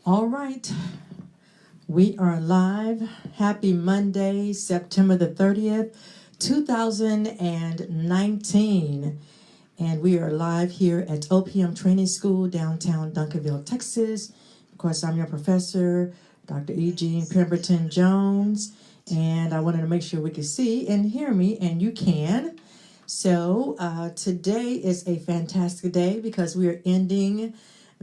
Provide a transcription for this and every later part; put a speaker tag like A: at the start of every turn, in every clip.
A: All right, we are live. Happy Monday, September the 30th, 2019. And we are live here at OPM Training School, downtown Duncanville, Texas. Of course, I'm your professor, Dr. E.jean Pemberton Jones. And I wanted to make sure we could see and hear me, and you can. So today is a fantastic day because we are ending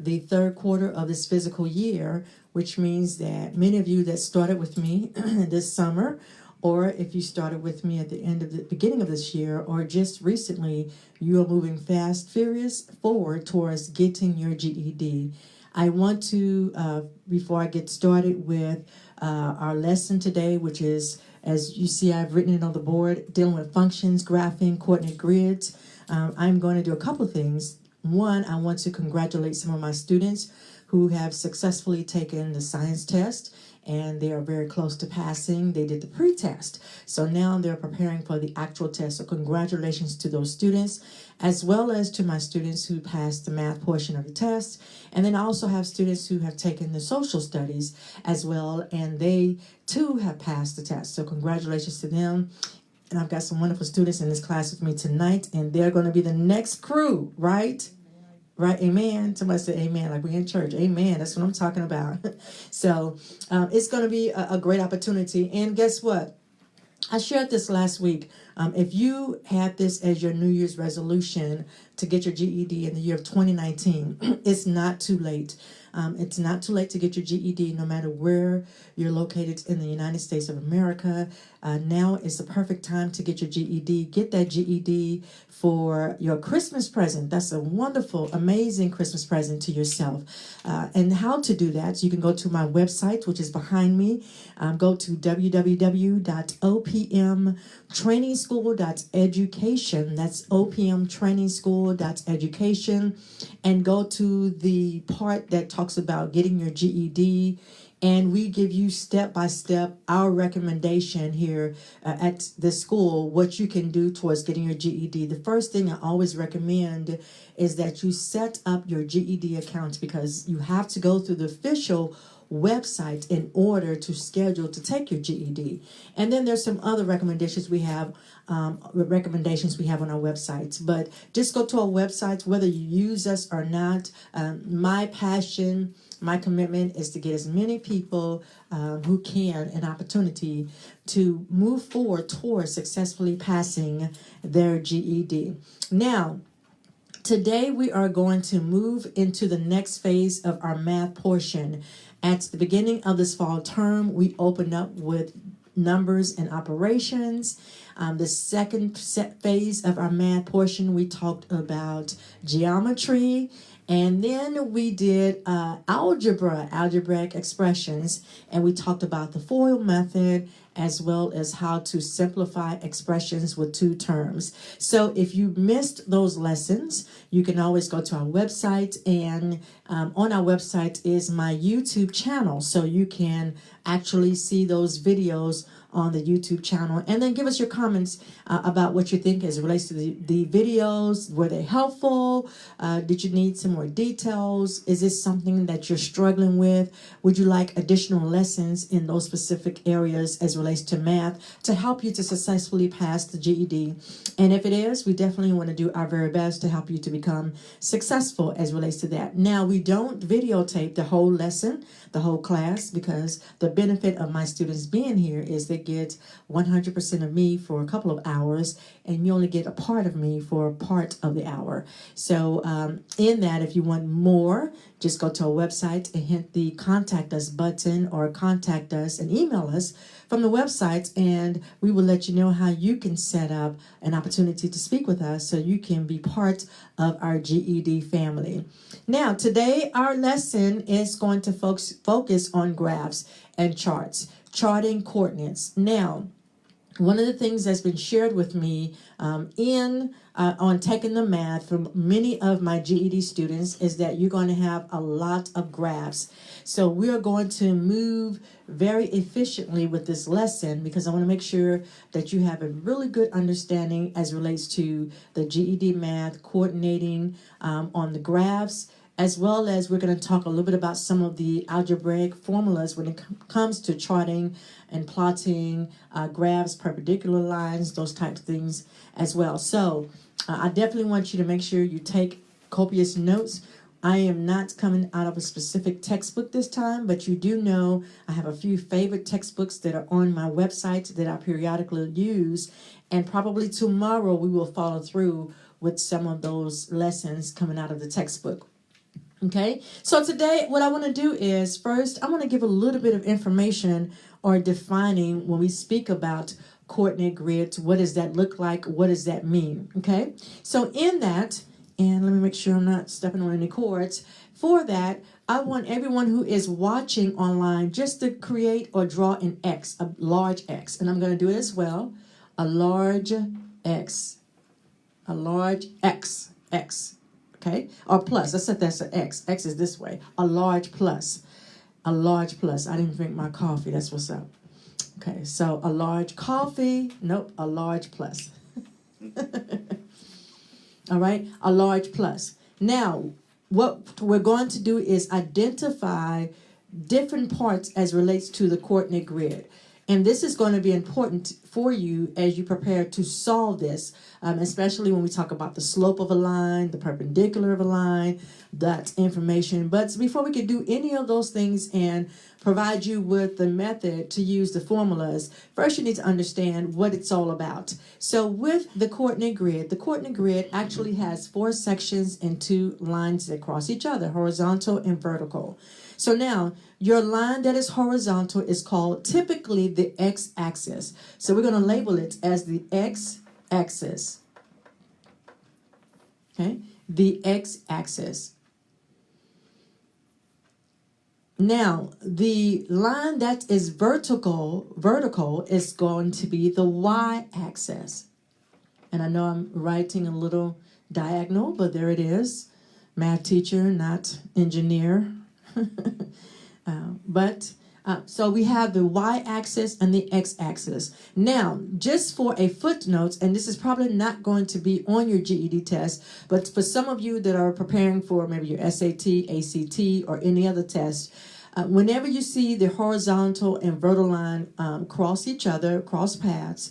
A: the third quarter of this physical year, which means that many of you that started with me this summer, or if you started with me at the beginning of this year, or just recently, you are moving fast, furious forward towards getting your GED. I want to, before I get started with our lesson today, which is, as you see, I've written it on the board, dealing with functions, graphing, coordinate grids. I'm going to do a couple of things. One, I want to congratulate some of my students who have successfully taken the science test, and they are very close to passing. They did the pre-test, so now they're preparing for the actual test. So congratulations to those students, as well as to my students who passed the math portion of the test. And then I also have students who have taken the social studies as well, and they too have passed the test. So congratulations to them. And I've got some wonderful students in this class with me tonight, and they're going to be the next crew, right? Right, amen. Somebody said amen, like we're in church. Amen, that's what I'm talking about. So it's going to be a great opportunity. And guess what? I shared this last week. If you had this as your New Year's resolution to get your GED in the year of 2019, it's not too late. It's not too late to get your GED no matter where you're located in the United States of America. Now is the perfect time to get your GED. Get that GED for your Christmas present. That's a wonderful, amazing Christmas present to yourself. And how to do that, you can go to my website, which is behind me. Go to www.opmtrainingschool.education. That's opmtrainingschool.education. And go to the part that talks about getting your GED. And we give you step by step our recommendation here at the school, what you can do towards getting your GED. The first thing I always recommend is that you set up your GED account, because you have to go through the official website in order to schedule to take your GED. And then there's some other recommendations we have on our websites. But just go to our websites, whether you use us or not. My passion, my commitment is to get as many people who can an opportunity to move forward towards successfully passing their GED. Now, today we are going to move into the next phase of our math portion. At the beginning of this fall term, we opened up with numbers and operations. The second phase of our math portion, we talked about geometry. And then we did algebraic expressions, and we talked about the FOIL method, as well as how to simplify expressions with two terms. So if you missed those lessons, you can always go to our website, and on our website is my YouTube channel, so you can actually see those videos on the YouTube channel, and then give us your comments about what you think as it relates to the videos. Were they helpful? Did you need some more details? Is this something that you're struggling with? Would you like additional lessons in those specific areas as it relates to math to help you to successfully pass the GED? And if it is, we definitely want to do our very best to help you to become successful as it relates to that. Now, we don't videotape the whole lesson, the whole class, because the benefit of my students being here is they get 100% of me for a couple of hours, and you only get a part of me for a part of the hour. So in that, if you want more, just go to our website and hit the contact us button, or contact us and email us from the website, and we will let you know how you can set up an opportunity to speak with us so you can be part of our GED family. Now, today our lesson is going to focus on graphs and charts, charting coordinates. Now, one of the things that's been shared with me on taking the math from many of my GED students is that you're going to have a lot of graphs. So we are going to move very efficiently with this lesson, because I want to make sure that you have a really good understanding as relates to the GED math, coordinating on the graphs, as well as we're going to talk a little bit about some of the algebraic formulas when it comes to charting and plotting graphs, perpendicular lines, those types of things as well. So I definitely want you to make sure you take copious notes. I am not coming out of a specific textbook this time, but you do know I have a few favorite textbooks that are on my website that I periodically use, and probably tomorrow we will follow through with some of those lessons coming out of the textbook. Okay, so today what I want to do is first I want to give a little bit of information or defining when we speak about coordinate grids. What does that look like? What does that mean? Okay, so in that, and let me make sure I'm not stepping on any cords. For that, I want everyone who is watching online just to create or draw an X, a large X. And I'm going to do it as well. A large X. A large X. X. Okay? Or plus. I said that's an X. X is this way. A large plus. A large plus. I didn't drink my coffee. That's what's up. Okay, so a large coffee. Nope, a large plus. All right, a large plus. Now, what we're going to do is identify different parts as relates to the coordinate grid. And this is going to be important for you as you prepare to solve this, especially when we talk about the slope of a line, the perpendicular of a line, that information. But before we can do any of those things and provide you with the method to use the formulas, first you need to understand what it's all about. So with the coordinate grid actually has 4 sections and 2 lines that cross each other, horizontal and vertical. So now, your line that is horizontal is called typically the x-axis. So we're going to label it as the x-axis. Okay, the x-axis. Now, the line that is vertical is going to be the y-axis. And I know I'm writing a little diagonal, but there it is. Math teacher, not engineer. So we have the y-axis and the x-axis. Now, just for a footnote, and this is probably not going to be on your GED test, but for some of you that are preparing for maybe your SAT, ACT, or any other test, whenever you see the horizontal and vertical line cross each other, cross paths,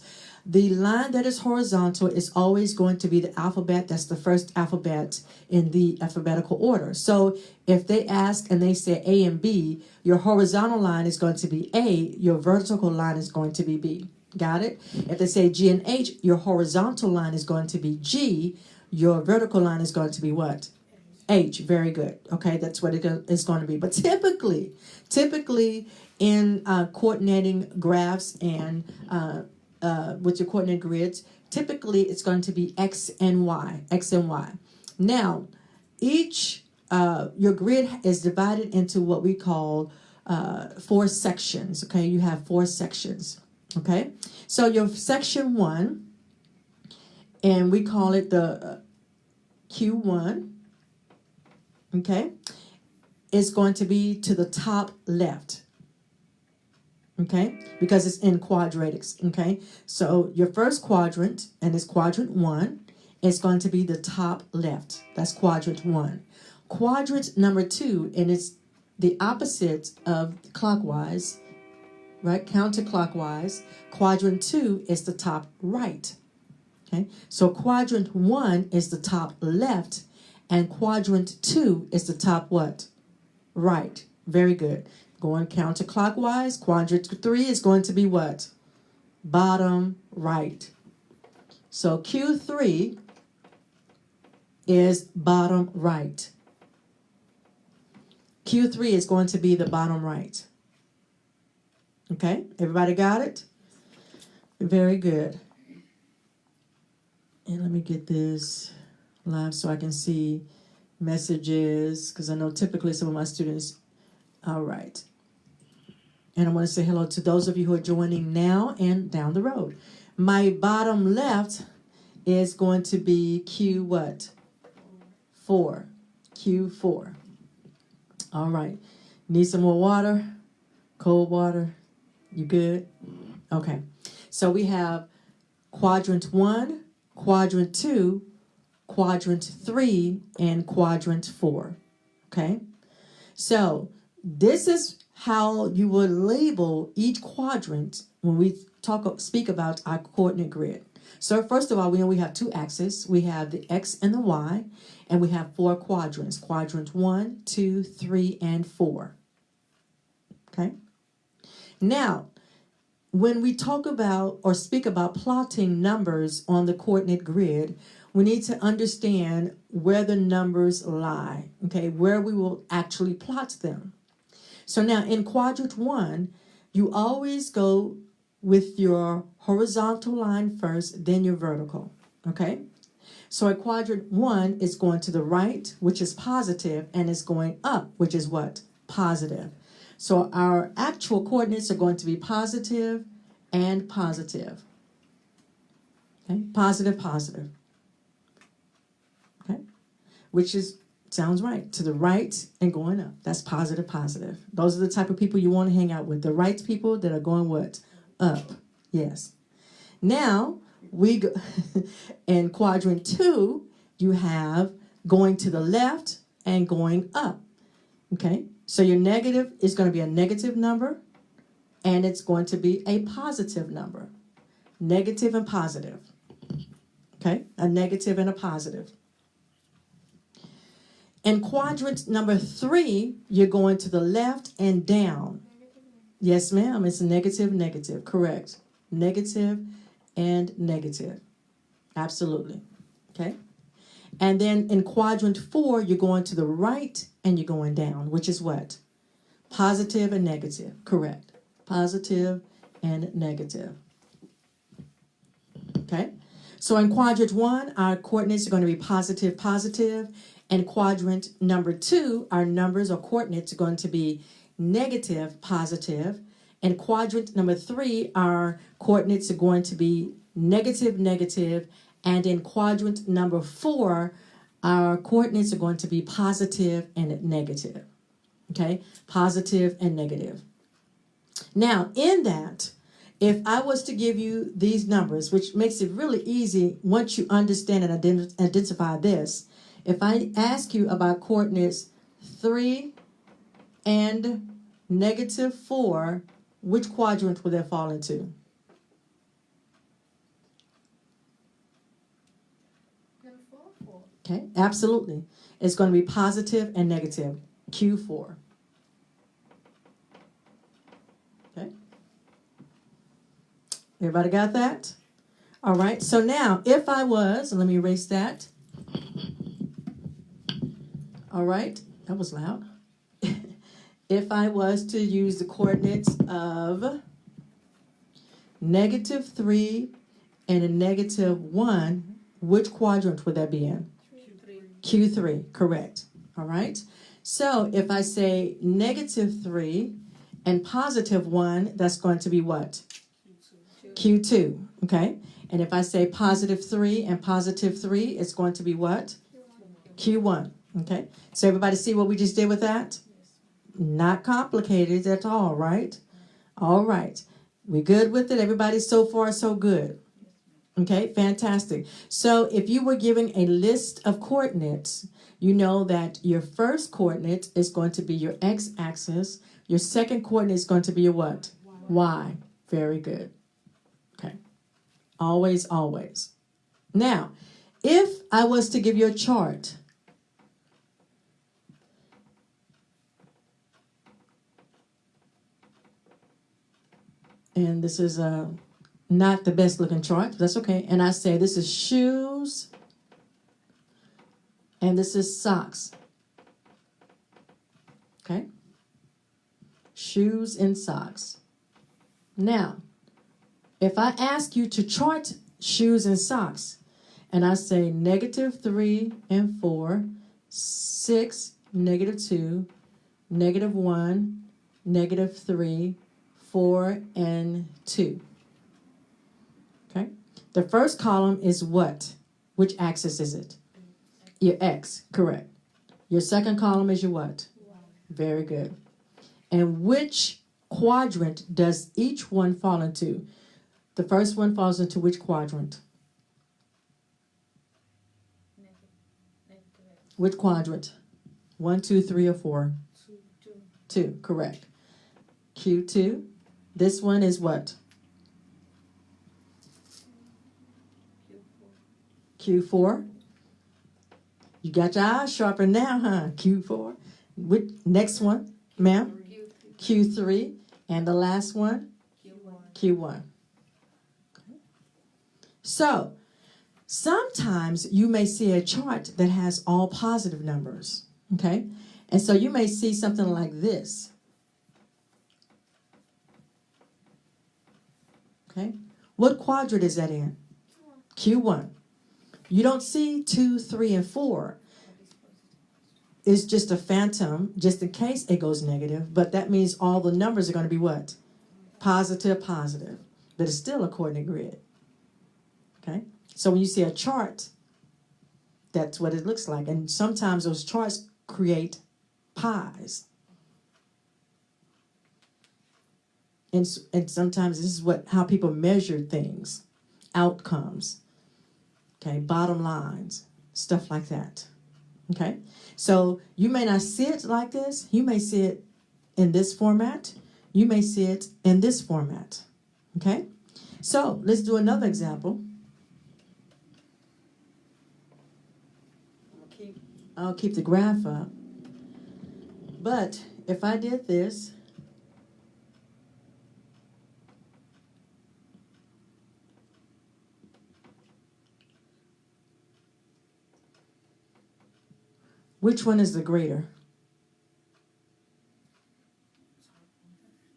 A: the line that is horizontal is always going to be the alphabet. That's the first alphabet in the alphabetical order. So if they ask and they say A and B, your horizontal line is going to be A, your vertical line is going to be B. Got it? If they say G and H, your horizontal line is going to be G, your vertical line is going to be what? H. Very good. Okay, that's what it is going to be. But typically in coordinating graphs and with your coordinate grids, typically it's going to be X and Y. Now, each your grid is divided into what we call 4 sections. Okay, you have 4 sections. Okay, so your section 1, and we call it the Q1. Okay, is going to be to the top left. Okay, because it's in quadratics. Okay, so your first quadrant, and it's quadrant 1, is going to be the top left. That's quadrant 1. Quadrant number 2, and it's the opposite of clockwise, right? Counterclockwise. Quadrant 2 is the top right. Okay, so quadrant 1 is the top left, and quadrant 2 is the top what? Right. Very good. Going counterclockwise, quadrant 3 is going to be what? Bottom right. So Q3 is bottom right. Q3 is going to be the bottom right. Okay, everybody got it? Very good. And let me get this live so I can see messages, because I know typically some of my students. All right. And I want to say hello to those of you who are joining now and down the road. My bottom left is going to be Q what? 4. Q4. All right. Need some more water? Cold water? You good? Okay. So we have quadrant 1, quadrant 2, quadrant 3, and quadrant 4. Okay? So this is how you would label each quadrant when we speak about our coordinate grid. So first of all, we know we have two axes. We have the X and the Y, and we have 4 quadrants. Quadrant 1, 2, 3, and 4. Okay? Now, when we talk about or speak about plotting numbers on the coordinate grid, we need to understand where the numbers lie, okay, where we will actually plot them. So now in quadrant 1, you always go with your horizontal line first, then your vertical, okay? So at quadrant 1, it's going to the right, which is positive, and it's going up, which is what? Positive. So our actual coordinates are going to be positive and positive. Okay? Positive, positive. Okay? Which sounds right. To the right and going up. That's positive, positive. Those are the type of people you want to hang out with. The right people that are going what? Up. Yes. Now, we go in quadrant 2, you have going to the left and going up. Okay? So your negative is going to be a negative number, and it's going to be a positive number. Negative and positive. Okay? A negative and a positive. In quadrant number 3, you're going to the left and down. Yes, ma'am. It's negative, negative. Correct. Negative and negative. Absolutely. Okay? And then in quadrant 4, you're going to the right and you're going down, which is what? Positive and negative. Correct. Positive and negative. Okay? So in quadrant 1, our coordinates are going to be positive, positive. And quadrant number 2, our numbers or coordinates are going to be negative, positive. And quadrant number 3, our coordinates are going to be negative, negative. And in quadrant number 4, our coordinates are going to be positive and negative. Okay? Positive and negative. Now, in that, if I was to give you these numbers, which makes it really easy once you understand and identify this, if I ask you about coordinates 3 and negative 4, which quadrant would that fall into? Okay, absolutely. It's going to be positive and negative. Q4. Okay. Everybody got that? All right. So now, if I was, let me erase that. All right. That was loud. If I was to use the coordinates of negative 3 and a negative 1, which quadrant would that be in? Q3, correct. All right. So if I say negative 3 and positive 1, that's going to be what? Q2. Okay. And if I say positive 3 and positive 3, it's going to be what? Q1. Okay. So everybody see what we just did with that? Not complicated at all, right? All right. We good with it? Everybody so far so good. Okay, fantastic. So if you were giving a list of coordinates, you know that your first coordinate is going to be your x-axis. Your second coordinate is going to be your what? Y. Very good. Okay. Always, always. Now, if I was to give you a chart, and this is not the best looking chart, but that's okay. And I say this is shoes and this is socks. Okay? Shoes and socks. Now, if I ask you to chart shoes and socks, and I say negative 3 and 4, 6, negative 2, negative 1, negative 3, 4, and 2. Okay? The first column is what? Which axis is it? Your X, correct. Your second column is your what? Very good. And which quadrant does each one fall into? The first one falls into which quadrant? Which quadrant? 1, 2, 3, or 4?
B: 2.
A: 2, correct. Q2. This one is what? Q4. You got your eyes sharpened now, huh? Q4. Next one, ma'am? Q3. And the last one? Q1. So, sometimes you may see a chart that has all positive numbers, okay? And so you may see something like this. Okay? What quadrant is that in? Q1. You don't see 2, 3, and 4. It's just a phantom, just in case it goes negative. But that means all the numbers are going to be what? Positive, positive. But it's still a coordinate grid. Okay? So when you see a chart, that's what it looks like. And sometimes those charts create pies. And sometimes this is how people measure things, outcomes, okay, bottom lines, stuff like that. Okay? So you may not see it like this. You may see it in this format. You may see it in this format. Okay? So let's do another example. I'll keep the graph up. But if I did this, which one is the greater?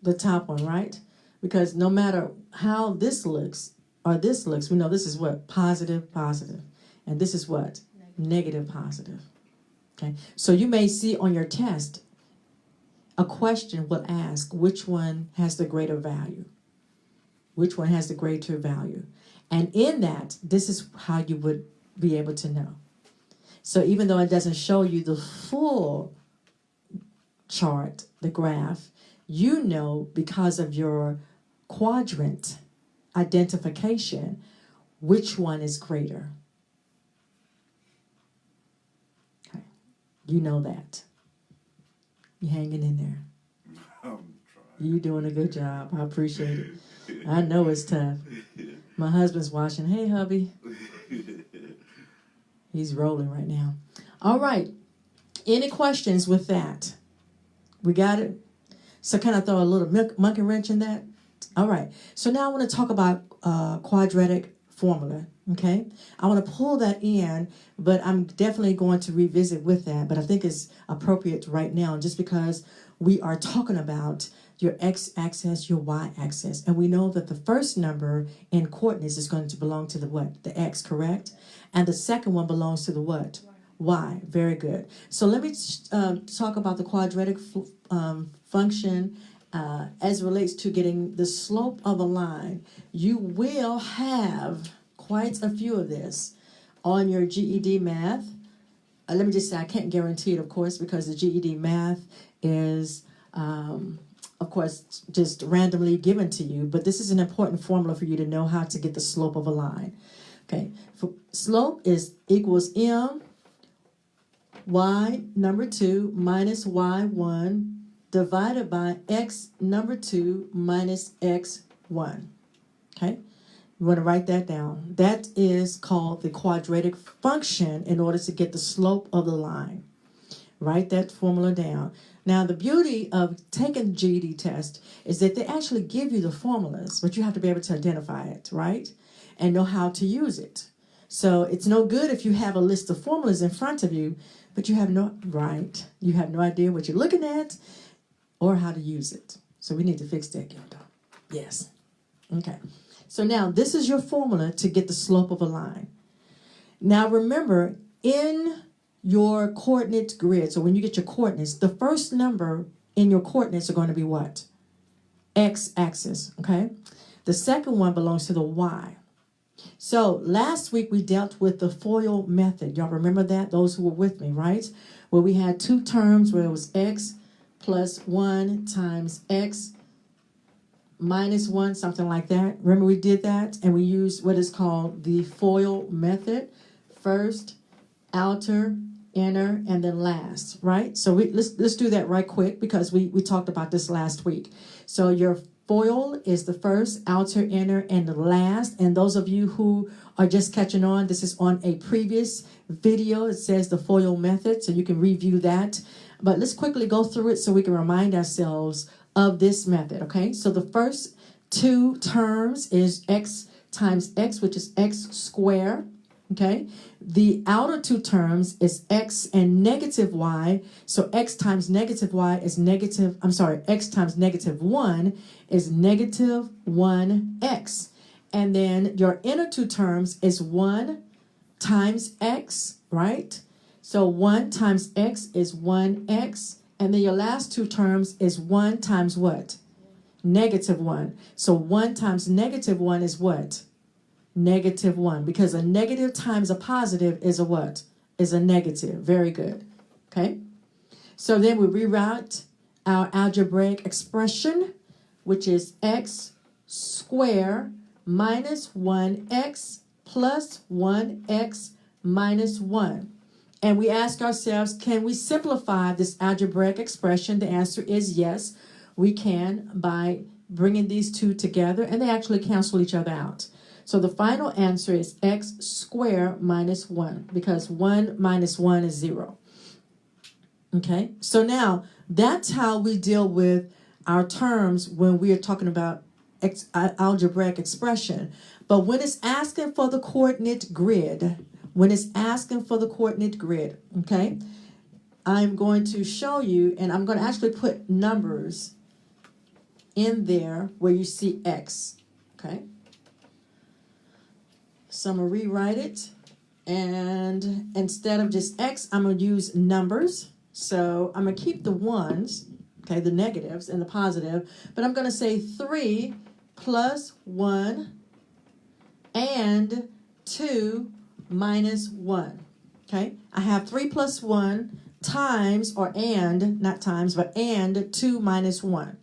A: The top one, right? Because no matter how this looks or this looks, we know this is what? Positive, positive. And this is what? Negative, positive. Okay, so you may see on your test, a question will ask which one has the greater value. Which one has the greater value? And in that, this is how you would be able to know. So even though it doesn't show you the full chart, the graph, you know because of your quadrant identification, which one is greater. You know that. You're hanging in there.
C: I'm trying.
A: You're doing a good job. I appreciate it. I know it's tough. My husband's watching. Hey, hubby. He's rolling right now. All right. Any questions with that? We got it? So can I throw a little monkey wrench in that? All right. So now I want to talk about quadratic formula. Okay, I want to pull that in, but I'm definitely going to revisit with that. But I think it's appropriate right now just because we are talking about your x-axis, your y-axis. And we know that the first number in coordinates is going to belong to the what? The x, correct? And the second one belongs to the what? Y. Very good. So let me talk about the quadratic function as it relates to getting the slope of a line. You will have quite a few of this on your GED Math. Let me just say I can't guarantee it, of course, because the GED Math is, of course, just randomly given to you. But this is an important formula for you to know how to get the slope of a line. Okay, slope equals m y number 2 minus y1 divided by x number 2 minus x1. Okay. You want to write that down. That is called the quadratic function in order to get the slope of the line. Write that formula down. Now, the beauty of taking the GED test is that they actually give you the formulas, but you have to be able to identify it, right? And know how to use it. So it's no good if you have a list of formulas in front of you, but you have no idea what you're looking at or how to use it. So we need to fix that, Gilda. Yes. Okay. So now this is your formula to get the slope of a line. Now remember, in your coordinate grid, so when you get your coordinates, the first number in your coordinates are going to be what? X-axis, okay? The second one belongs to the Y. So last week we dealt with the FOIL method. Y'all remember that? Those who were with me, right? Where we had two terms where it was X plus 1 times X minus 1, something like that. Remember we did that? And we used what is called the FOIL method. First, outer, inner, and then last, right? So let's do that right quick because we talked about this last week. So your FOIL is the first, outer, inner, and the last. And those of you who are just catching on, this is on a previous video. It says the FOIL method, so you can review that. But let's quickly go through it so we can remind ourselves of this method, okay? So the first two terms is x times x, which is x squared. Okay, the outer two terms is x and negative y. So x times negative y is x times negative 1 is negative 1x. And then your inner two terms is 1 times x, right? So 1 times x is 1x. And then your last two terms is 1 times what? Negative 1. So 1 times negative 1 is what? Negative 1, because a negative times a positive is a what? Is a negative. Very good. Okay. So then we rewrite our algebraic expression, which is x squared minus 1x plus 1x minus 1. And we ask ourselves, can we simplify this algebraic expression? The answer is yes, we can, by bringing these two together, and they actually cancel each other out. So the final answer is x squared minus 1, because 1 minus 1 is 0. Okay, so now that's how we deal with our terms when we are talking about algebraic expression. But when it's asking for the coordinate grid, okay, I'm going to show you, and I'm going to actually put numbers in there where you see x, okay? So I'm going to rewrite it, and instead of just x, I'm going to use numbers. So I'm going to keep the ones, okay, the negatives and the positive, but I'm going to say 3 plus 1 and 2 minus 1, okay? I have 3 plus 1 times, or and, not times, but and 2 minus 1.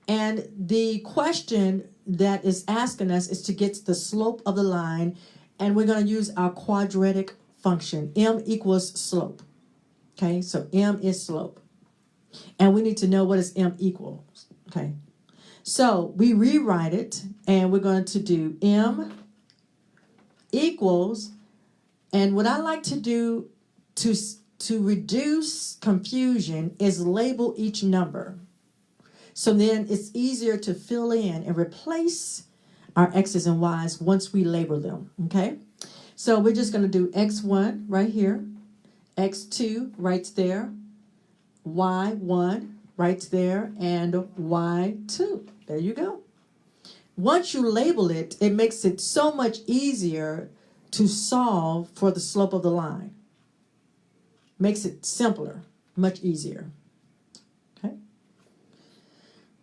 A: And the question that is asking us is to get the slope of the line, and we're going to use our quadratic function. M equals slope. Okay, so M is slope. And we need to know what is M equals. Okay, so we rewrite it, and we're going to do M equals, and what I like to do to reduce confusion is label each number. So then it's easier to fill in and replace our x's and y's once we label them, okay? So we're just going to do x1 right here, x2 right there, y1 right there, and y2. There you go. Once you label it, it makes it so much easier to solve for the slope of the line. Makes it simpler, much easier. Okay?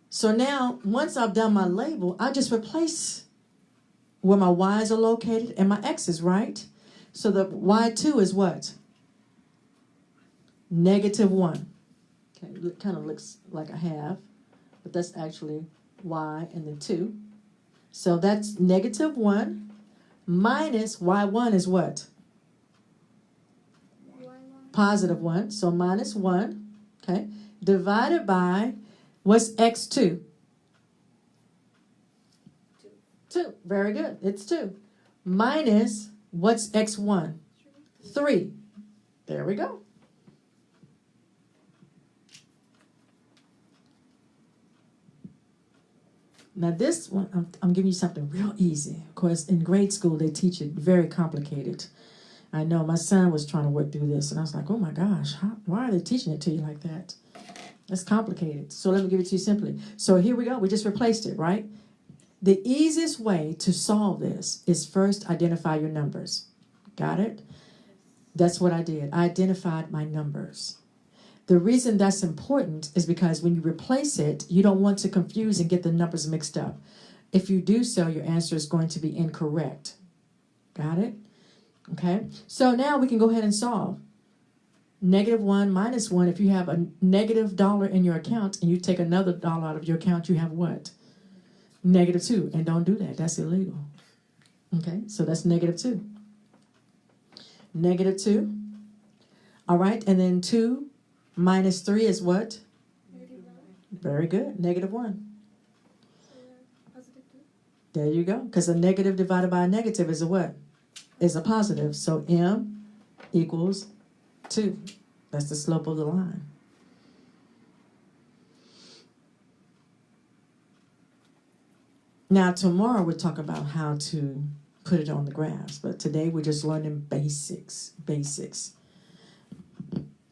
A: So now, once I've done my label, I just replace where my y's are located and my x's, right? So the y2 is what? -1. Okay, it kind of looks like a half, but that's actually y and then 2. So that's -1 minus y1 is what? +1, so -1, okay, divided by, what's x2? 2, very good, it's 2. Minus, what's x1? 3, there we go. Now this one, I'm giving you something real easy. Of course, in grade school, they teach it very complicated. I know my son was trying to work through this, and I was like, oh my gosh, why are they teaching it to you like that? That's complicated. So let me give it to you simply. So here we go. We just replaced it, right? The easiest way to solve this is first identify your numbers. Got it? That's what I did. I identified my numbers. The reason that's important is because when you replace it, you don't want to confuse and get the numbers mixed up. If you do so, your answer is going to be incorrect. Got it? Okay, so now we can go ahead and solve. -1 minus 1, if you have a $- in your account and you take another dollar out of your account, you have what? -2, and don't do that. That's illegal. Okay, so that's -2. Negative 2. All right, and then 2 minus 3 is what? Very good. Negative 1. There you go. Because a negative divided by a negative is a what? Is a positive. So m equals 2. That's the slope of the line. Now tomorrow we'll talk about how to put it on the graphs. But today we're just learning basics.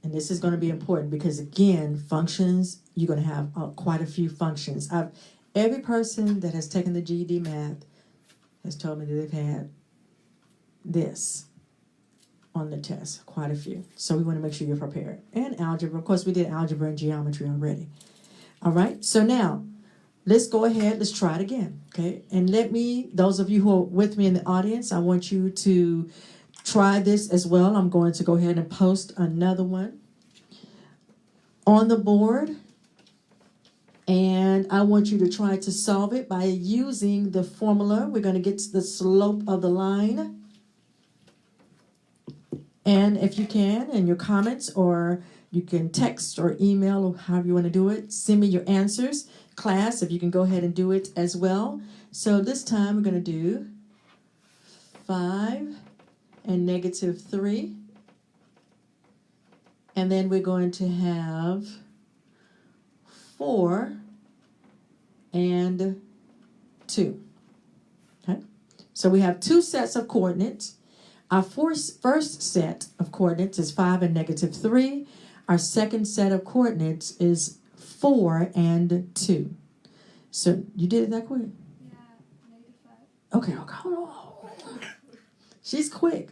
A: And this is going to be important because, again, functions, you're going to have quite a few functions. Every person that has taken the GED Math has told me that they've had this on the test, quite a few. So we want to make sure you're prepared. And algebra. Of course, we did algebra and geometry already. All right? So now, let's go ahead. Let's try it again, okay? And those of you who are with me in the audience, I want you to try this as well. I'm going to go ahead and post another one on the board. And I want you to try to solve it by using the formula. We're going to get to the slope of the line. And if you can, in your comments, or you can text or email, or however you want to do it, send me your answers. Class, if you can go ahead and do it as well. So this time we're going to do 5 and negative 3. And then we're going to have 4 and 2. Okay? So we have 2 sets of coordinates. Our first set of coordinates is 5 and negative 3. Our second set of coordinates is 4 and 2. So you did it that quick?
B: Yeah, negative 5.
A: Okay, hold on. She's quick.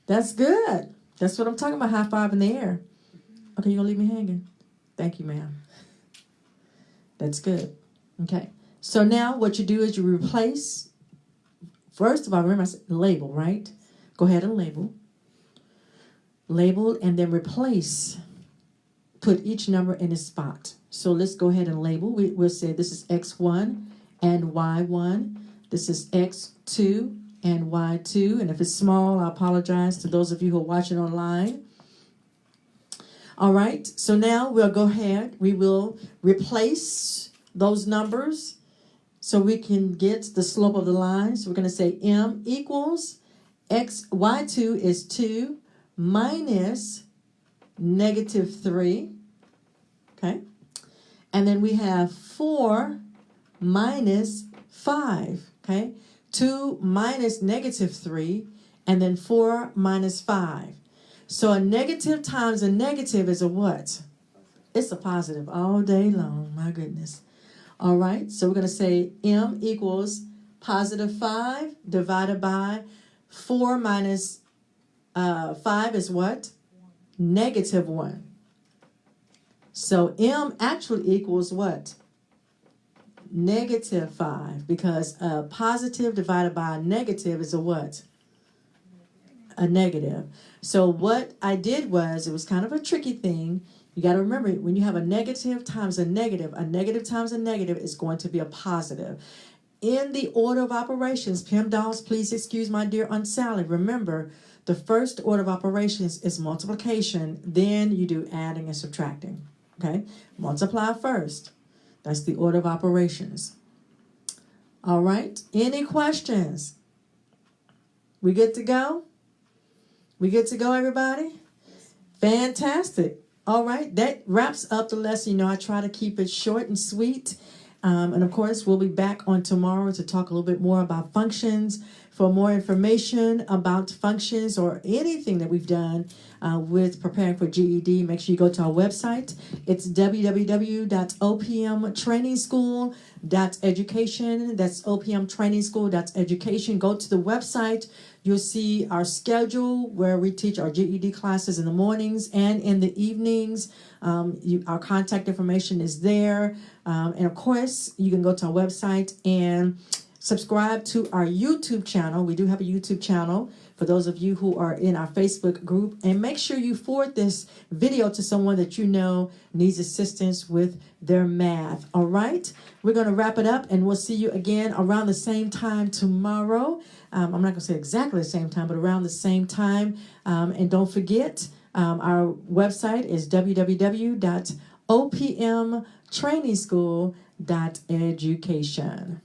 A: That's good. That's what I'm talking about. High five in the air. Okay, you gonna leave me hanging? Thank you, ma'am. That's good. Okay. So now what you do is you replace. First of all, remember I said label, right? Go ahead and label. Label and then replace. Put each number in its spot. So let's go ahead and label. We'll say this is X1 and Y1. This is X2 and Y2. And if it's small, I apologize to those of you who are watching online. All right. So now we'll go ahead. We will replace those numbers so we can get the slope of the line. So we're going to say M equals Y2 is 2 minus negative 3. Okay. And then we have 4 minus 5. Okay. 2 minus negative 3. And then 4 minus 5. So a negative times a negative is a what? It's a positive all day long. My goodness. All right. So we're going to say M equals positive 5 divided by 4 minus 5 is what? Negative 1. So M actually equals what? Negative 5, because a positive divided by a negative is a what? A negative. So what I did was, it was kind of a tricky thing. You got to remember, when you have a negative times a negative times a negative is going to be a positive. In the order of operations, Pim Dolls, please excuse my dear Aunt Sally. Remember, the first order of operations is multiplication. Then you do adding and subtracting. Okay? Multiply first. That's the order of operations. All right. Any questions? We good to go? We good to go, everybody? Fantastic. All right. That wraps up the lesson. You know, I try to keep it short and sweet. And of course, we'll be back on tomorrow to talk a little bit more about functions. For more information about functions or anything that we've done with preparing for GED, make sure you go to our website. It's www.opmtrainingschool.education. That's opmtrainingschool.education. Go to the website. You'll see our schedule where we teach our GED classes in the mornings and in the evenings. Our contact information is there. And of course, you can go to our website and Subscribe to our YouTube channel. We do have a YouTube channel for those of you who are in our Facebook group. And make sure you forward this video to someone that you know needs assistance with their math. All right? We're going to wrap it up, and we'll see you again around the same time tomorrow. I'm not going to say exactly the same time, but around the same time. And don't forget, our website is www.opmtrainingschool.education.